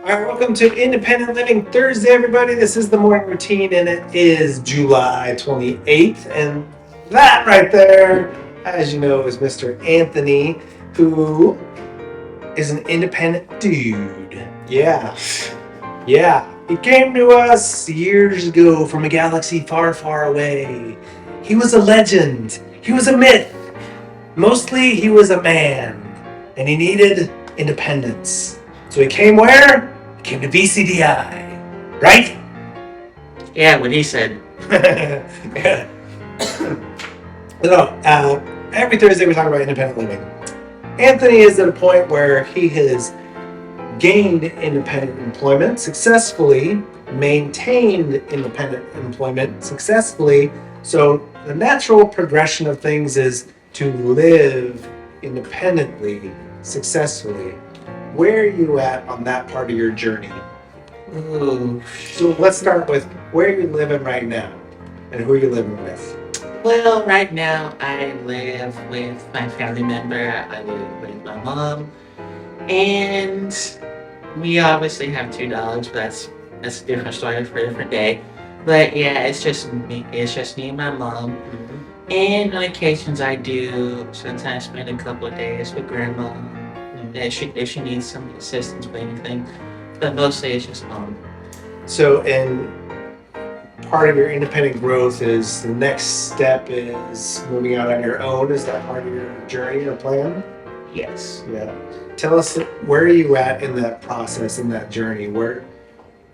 All right, welcome to Independent Living Thursday, everybody. This is the morning routine, and it is July 28th. And that right there, as you know, is Mr. Anthony, who is an independent dude. Yeah. He came to us years ago from a galaxy far, far away. He was a legend. He was a myth. Mostly, he was a man, and he needed independence. So he came where? He came to BCDI, right? Yeah, what he said. Yeah. Every Thursday we talk about independent living. Anthony is at a point where he has gained independent employment successfully, maintained independent employment successfully. So the natural progression of things is to live independently, successfully. Where are you at on that part of your journey? Ooh. So let's start with where are you living right now and who are you living with? Well, right now I live with my family member. I live with my mom, and we obviously have two dogs, but that's a different story for a different day. But yeah, it's just me. It's just me and my mom. And on occasions, I do sometimes spend a couple of days with grandma if she needs some assistance with anything. But mostly it's just mom. So, and part of your independent growth is the next step is moving out on your own. Is that part of your journey or plan? Yes. Yeah. Tell us, where are you at in that process, in that journey? What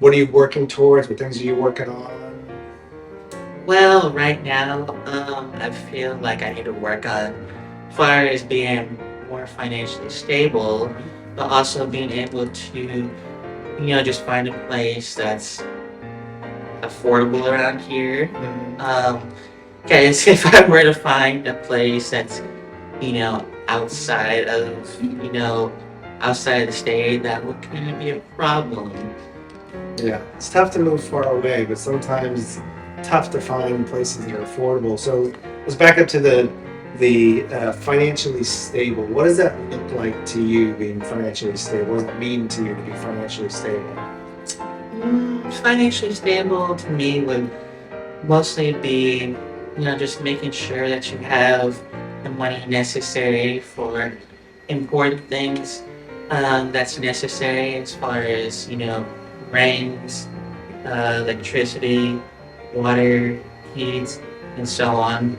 are you working towards? What things are you working on? Well, right now, I feel like I need to work on as far as being more financially stable, but also being able to, just find a place that's affordable around here. Because if I were to find a place that's, outside of, outside of the state, that would kind of be a problem. Yeah, it's tough to move far away, but sometimes tough to find places that are affordable. So let's back up to the financially stable. What does that look like to you, being financially stable? What does it mean to you to be financially stable? Financially stable to me would mostly be, just making sure that you have the money necessary for important things that's necessary as far as, rent, electricity, water, heat, and so on.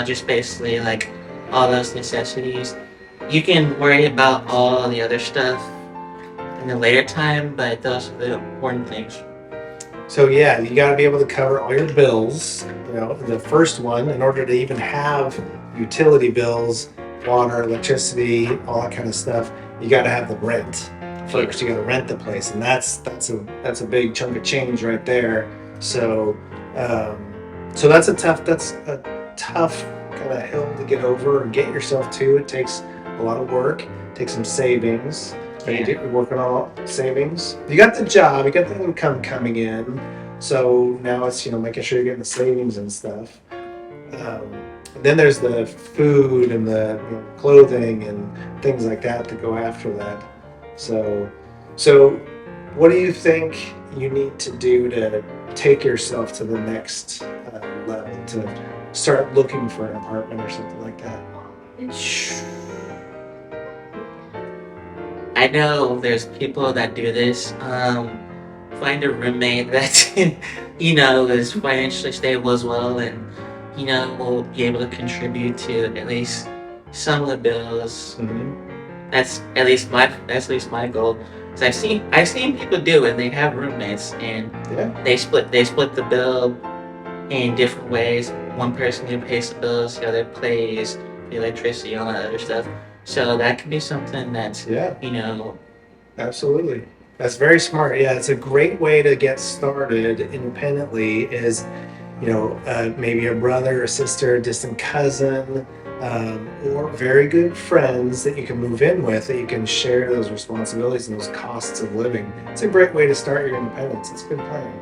Just basically like all those necessities. You can worry about all the other stuff in a later time, but those are the important things. So yeah, you got to be able to cover all your bills. The first one, in order to even have utility bills, water, electricity, all that kind of stuff, you got to have the rent first. You got to rent the place, and that's a big chunk of change right there. So that's a tough kind of hill to get over and get yourself to. It takes a lot of work. It takes some savings. You're working on savings. You got the job. You got the income coming in. So now it's making sure you're getting the savings and stuff. Then there's the food and the clothing and things like that to go after that. So what do you think you need to do to take yourself to the next level, to start looking for an apartment or something like that? I know there's people that do this. Find a roommate that is financially stable as well, and will be able to contribute to at least some of the bills. That's at least my goal. Cause I've seen people do it. They have roommates and they split the bill in different ways. One person who pays the bills, the other pays the electricity, all that other stuff. So that could be something that's Absolutely. That's very smart. Yeah, it's a great way to get started independently is, maybe a brother or sister, a distant cousin, or very good friends that you can move in with, that you can share those responsibilities and those costs of living. It's a great way to start your independence. It's a good plan.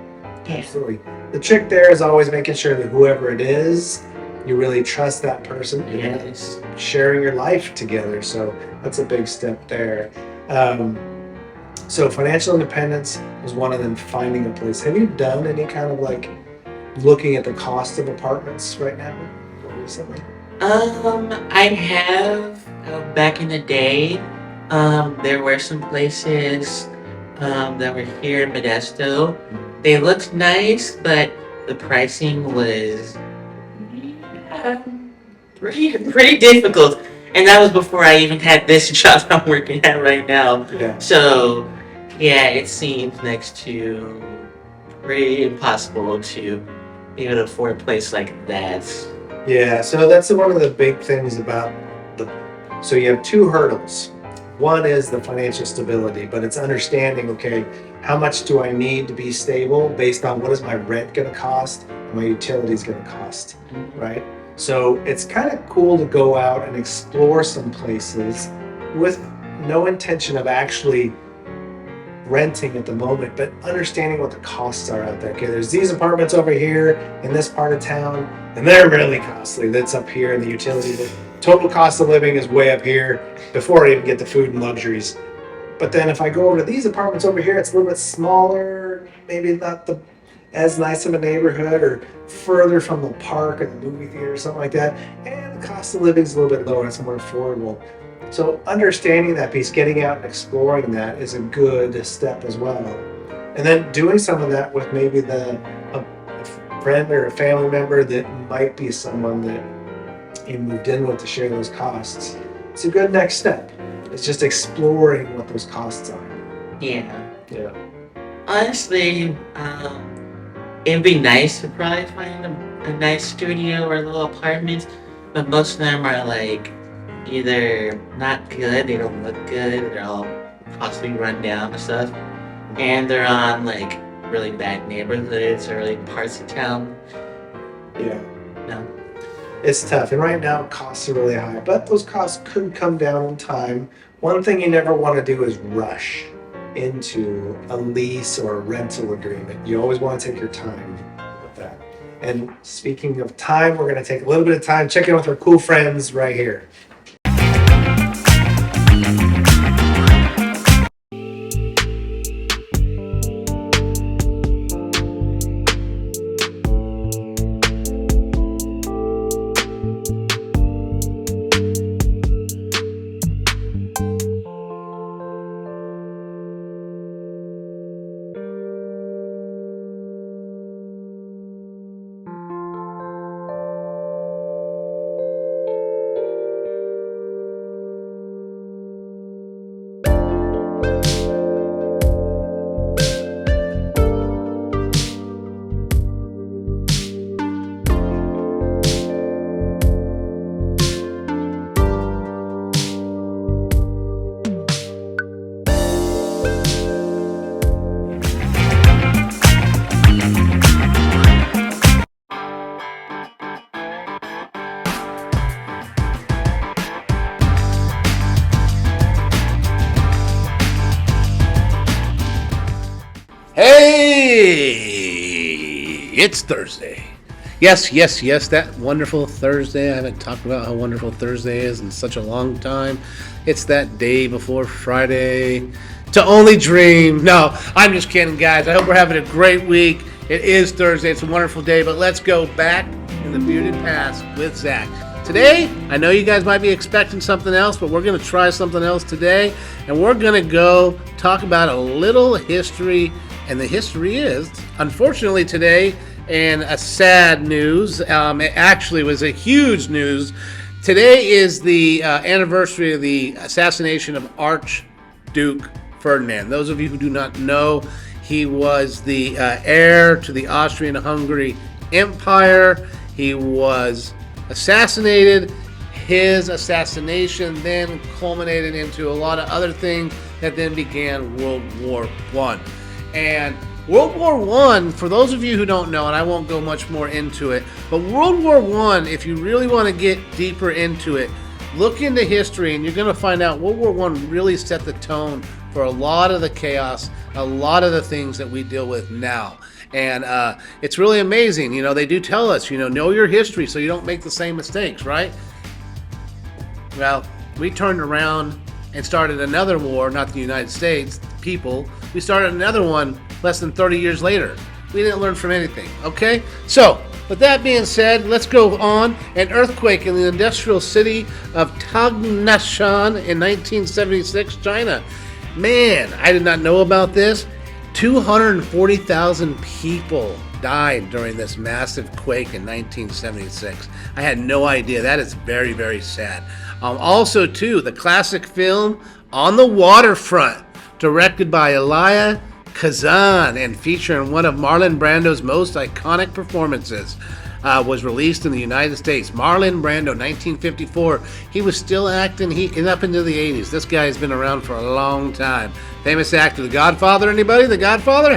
Yeah. Absolutely. The trick there is always making sure that whoever it is, you really trust that person. Sharing your life together. So that's a big step there. So financial independence was one of them, finding a place. Have you done any kind of like looking at the cost of apartments right now or recently? I have back in the day. There were some places that were here in Modesto. They looked nice, but the pricing was pretty difficult. And that was before I even had this job I'm working at right now. Yeah. So, yeah, it seemed next to pretty impossible to be able to afford a place like that. Yeah, so that's one of the big things about the. So you have two hurdles. One is the financial stability, but it's understanding, okay, how much do I need to be stable based on what is my rent going to cost and my utilities going to cost, right? So it's kind of cool to go out and explore some places with no intention of actually renting at the moment, but understanding what the costs are out there. Okay, there's these apartments over here in this part of town, and they're really costly. That's up here, and the utility, the total cost of living is way up here before I even get the food and luxuries. But then if I go over to these apartments over here, it's a little bit smaller, maybe not the as nice of a neighborhood, or further from the park or the movie theater or something like that, and the cost of living is a little bit lower, it's more affordable. So understanding that piece, getting out and exploring that is a good step as well. And then doing some of that with maybe a friend or a family member that might be someone that you moved in with to share those costs. It's a good next step. It's just exploring what those costs are. Yeah. Yeah. Honestly, it'd be nice to probably find a nice studio or a little apartment, but most of them are like either not good, they don't look good, they're all possibly run down and stuff, and they're on like really bad neighborhoods or like parts of town. Yeah. No. It's tough, and right now costs are really high, but those costs could come down in time. One thing you never want to do is rush into a lease or a rental agreement. You always want to take your time with that. And speaking of time, we're going to take a little bit of time, check in with our cool friends right here. Hey, it's Thursday. Yes, that wonderful Thursday. I haven't talked about how wonderful Thursday is in such a long time. It's that day before Friday to only dream. No, I'm just kidding, guys. I hope we're having a great week. It is Thursday. It's a wonderful day, but let's go back in the bearded past with Zach. Today, I know you guys might be expecting something else, but we're going to try something else today, and we're going to go talk about a little history. And the history is, unfortunately today, and a sad news, it actually was a huge news. Today is the anniversary of the assassination of Archduke Ferdinand. Those of you who do not know, he was the heir to the Austrian-Hungary Empire. He was assassinated. His assassination then culminated into a lot of other things that then began World War I. And World War I, for those of you who don't know, and I won't go much more into it, but World War I, if you really want to get deeper into it, look into history and you're going to find out World War I really set the tone for a lot of the chaos, a lot of the things that we deal with now. And it's really amazing. You know, they do tell us, know your history so you don't make the same mistakes, right? Well, we turned around and started another war, not the United States, people. We started another one less than 30 years later. We didn't learn from anything, okay? So, with that being said, let's go on. An earthquake in the industrial city of Tangshan in 1976, China. Man, I did not know about this. 240,000 people died during this massive quake in 1976. I had no idea. That is very, very sad. Also, too, the classic film On the Waterfront, directed by Elia Kazan and featuring one of Marlon Brando's most iconic performances, was released in the United States. Marlon Brando, 1954. He was still acting up into the 80s. This guy has been around for a long time. Famous actor, The Godfather. Anybody? The Godfather?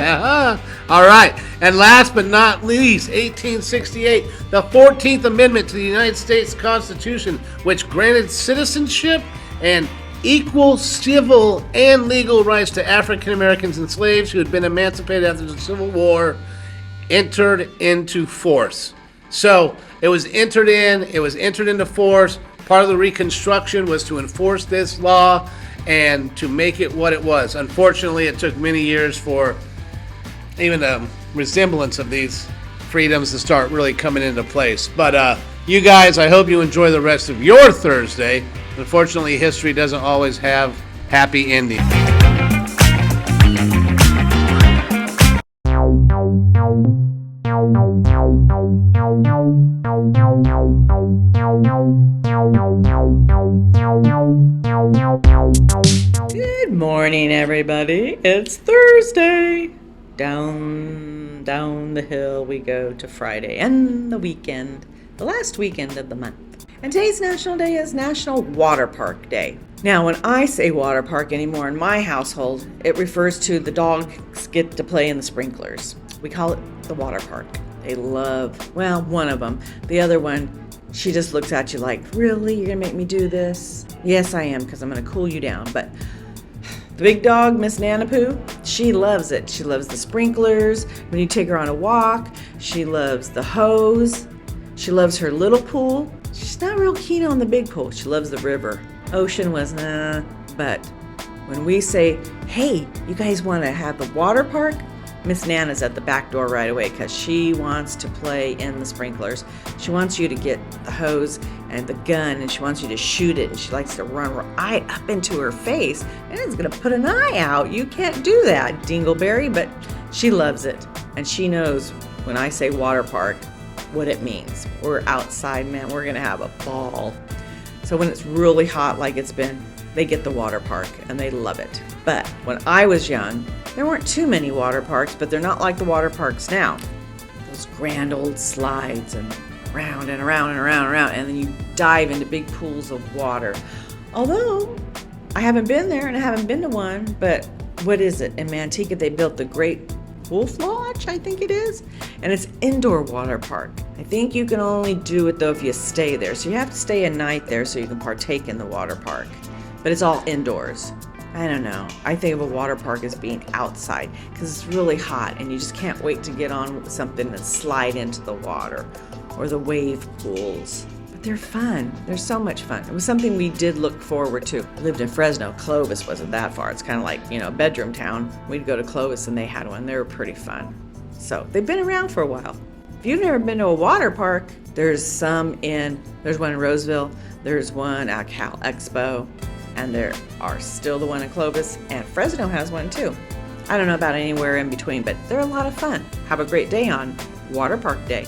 All right. And last but not least, 1868, the 14th Amendment to the United States Constitution, which granted citizenship and equal civil and legal rights to African Americans and slaves who had been emancipated after the Civil War, entered into force. So it was entered into force. Part of the Reconstruction was to enforce this law and to make it what it was. Unfortunately, it took many years for even a resemblance of these freedoms to start really coming into place. But you guys, I hope you enjoy the rest of your Thursday. Unfortunately, history doesn't always have happy endings. Good morning, everybody. It's Thursday. Down the hill we go to Friday and the weekend, the last weekend of the month. And today's National Day is National Water Park Day. Now, when I say water park anymore in my household, it refers to the dogs get to play in the sprinklers. We call it the water park. They love, well, one of them. The other one, she just looks at you like, really? You're going to make me do this? Yes, I am, because I'm going to cool you down. But the big dog, Miss Nanapoo, she loves it. She loves the sprinklers. When you take her on a walk, she loves the hose. She loves her little pool. She's not real keen on the big pool. She loves the river. Ocean was nah. But when we say, hey, you guys want to have the water park? Miss Nana's at the back door right away because she wants to play in the sprinklers. She wants you to get the hose and the gun and she wants you to shoot it and she likes to run right up into her face and it's going to put an eye out. You can't do that, Dingleberry, but she loves it. And she knows when I say water park, what it means. We're outside, man. We're going to have a ball. So when it's really hot like it's been, they get the water park and they love it. But when I was young, there weren't too many water parks, but they're not like the water parks now. Those grand old slides and around and around and around and around, and then you dive into big pools of water. Although, I haven't been there and I haven't been to one, but what is it? In Manteca, they built the Great Wolf Lodge, I think it is, and it's indoor water park. I think you can only do it though if you stay there, so you have to stay a night there so you can partake in the water park, but it's all indoors. I don't know. I think of a water park as being outside because it's really hot and you just can't wait to get on with something and slide into the water or the wave pools. But they're fun. They're so much fun. It was something we did look forward to. I lived in Fresno. Clovis wasn't that far. It's kind of like, a bedroom town. We'd go to Clovis and they had one. They were pretty fun. So they've been around for a while. If you've never been to a water park, there's one in Roseville. There's one at Cal Expo. And there are still the one in Clovis, and Fresno has one too. I don't know about anywhere in between, but they're a lot of fun. Have a great day on Water Park Day.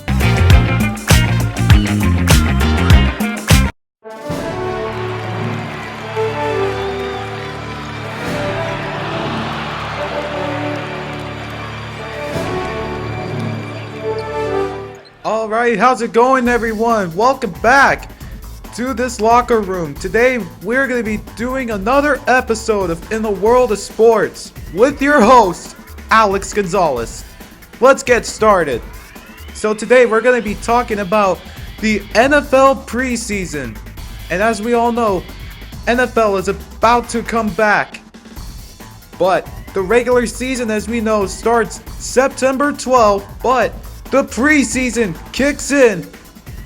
All right, how's it going, everyone? Welcome back to this locker room. Today we're going to be doing another episode of In the World of Sports with your host Alex Gonzalez. Let's get started. So today we're going to be talking about the NFL preseason, and as we all know, NFL is about to come back, but the regular season, as we know, starts September 12th, but the preseason kicks in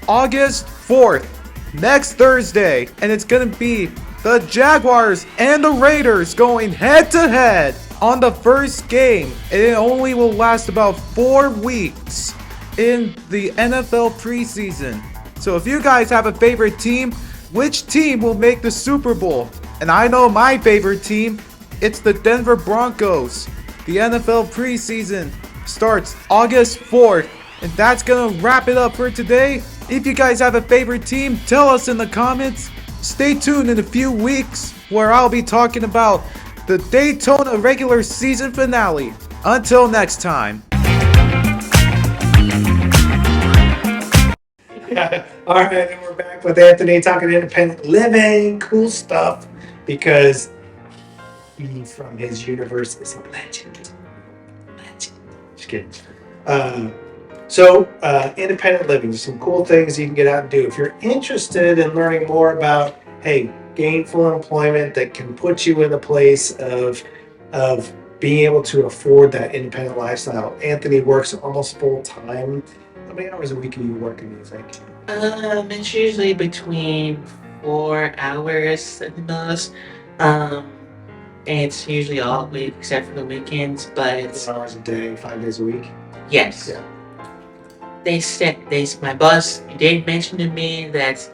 August 4th. Next Thursday, and it's gonna be the Jaguars and the Raiders going head to head on the first game, and it only will last about 4 weeks in the NFL preseason. So if you guys have a favorite team, which team will make the Super Bowl? And I know my favorite team, it's the Denver Broncos. The NFL preseason starts August 4th, and that's gonna wrap it up for today. If you guys have a favorite team, tell us in the comments. Stay tuned in a few weeks where I'll be talking about the Daytona regular season finale. Until next time. Yeah. All right, and we're back with Anthony talking independent living, cool stuff, because he from his universe is a legend. Just kidding. Independent living, there's some cool things you can get out and do. If you're interested in learning more about, gainful employment that can put you in a place of being able to afford that independent lifestyle. Anthony works almost full time. How many hours a week are you working, do you think? It's usually between 4 hours at the most. And it's usually all week except for the weekends, but 4 hours a day, 5 days a week. yes. Yeah. My boss did mention to me that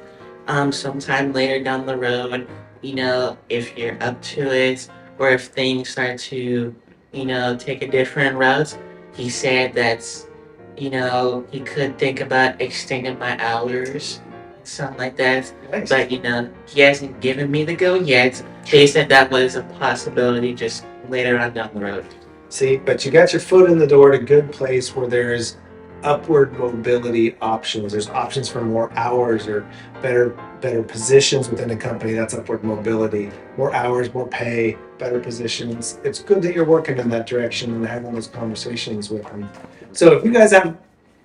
sometime later down the road, if you're up to it or if things start to, take a different route, he said that, he could think about extending my hours, something like that. Nice. But, he hasn't given me the go yet. They said that was a possibility just later on down the road. See, but you got your foot in the door at a good place where there's upward mobility options. There's options for more hours or better positions within a company. That's upward mobility. More hours, more pay, better positions. It's good that you're working in that direction and having those conversations with them. So if you guys are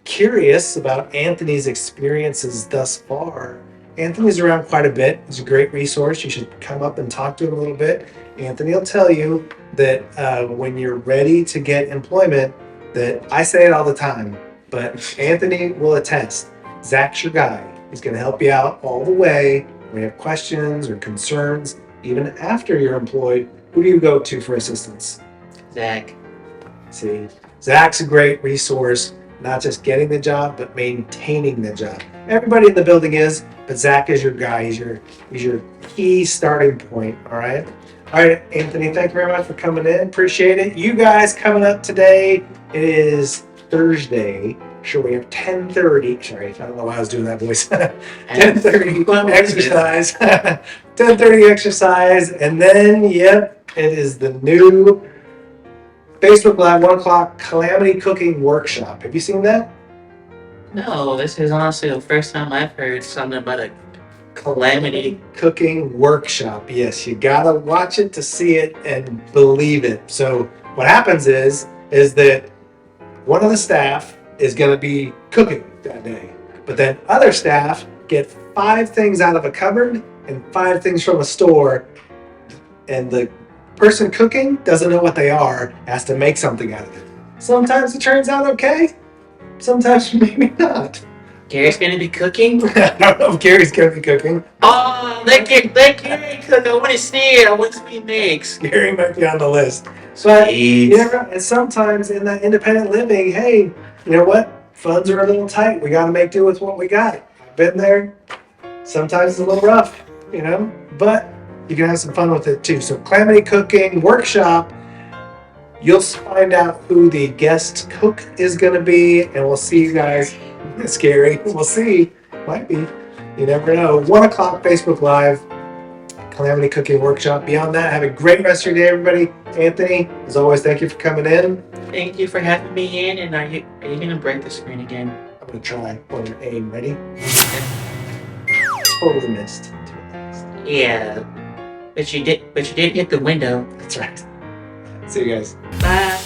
curious about Anthony's experiences thus far, Anthony's around quite a bit. He's a great resource. You should come up and talk to him a little bit. Anthony will tell you that when you're ready to get employment, that I say it all the time, but Anthony will attest. Zach's your guy. He's going to help you out all the way. When you have questions or concerns, even after you're employed, who do you go to for assistance? Zach. See, Zach's a great resource, not just getting the job, but maintaining the job. Everybody in the building is, but Zach is your guy. He's your key starting point, all right? All right, Anthony, thank you very much for coming in. Appreciate it. You guys coming up today, it is Thursday. Sure, we have 10:30. Sorry, I don't know why I was doing that voice. 10:30 exercise. 10:30 exercise. And then, it is the new Facebook Live 1 o'clock Calamity Cooking Workshop. Have you seen that? No, this is honestly the first time I've heard something about a Calamity Cooking Workshop. Yes, you gotta watch it to see it and believe it. So what happens is that one of the staff is gonna be cooking that day, but then other staff get 5 things out of a cupboard and 5 things from a store, and the person cooking doesn't know what they are, has to make something out of it. Sometimes it turns out okay, sometimes maybe not. Gary's gonna be cooking? I don't know if Gary's gonna be cooking. Oh, let Gary cook. I want to see it. I want to see what he makes. Gary might be on the list. But and sometimes in that independent living, hey, you know what? Funds are a little tight. We got to make do with what we got. I've been there. Sometimes it's a little rough, but you can have some fun with it too. So Calamity Cooking Workshop, you'll find out who the guest cook is going to be, and we'll see you guys. It's scary. We'll see. Might be. You never know. 1 o'clock Facebook Live, Calamity Cooking Workshop. Beyond that, have a great rest of your day, everybody. Anthony, as always, thank you for coming in. Thank you for having me in. And are you gonna break the screen again? I'm gonna try. On your aim. Ready? Totally missed. Yeah, but you did hit the window. That's right. See you guys. Bye.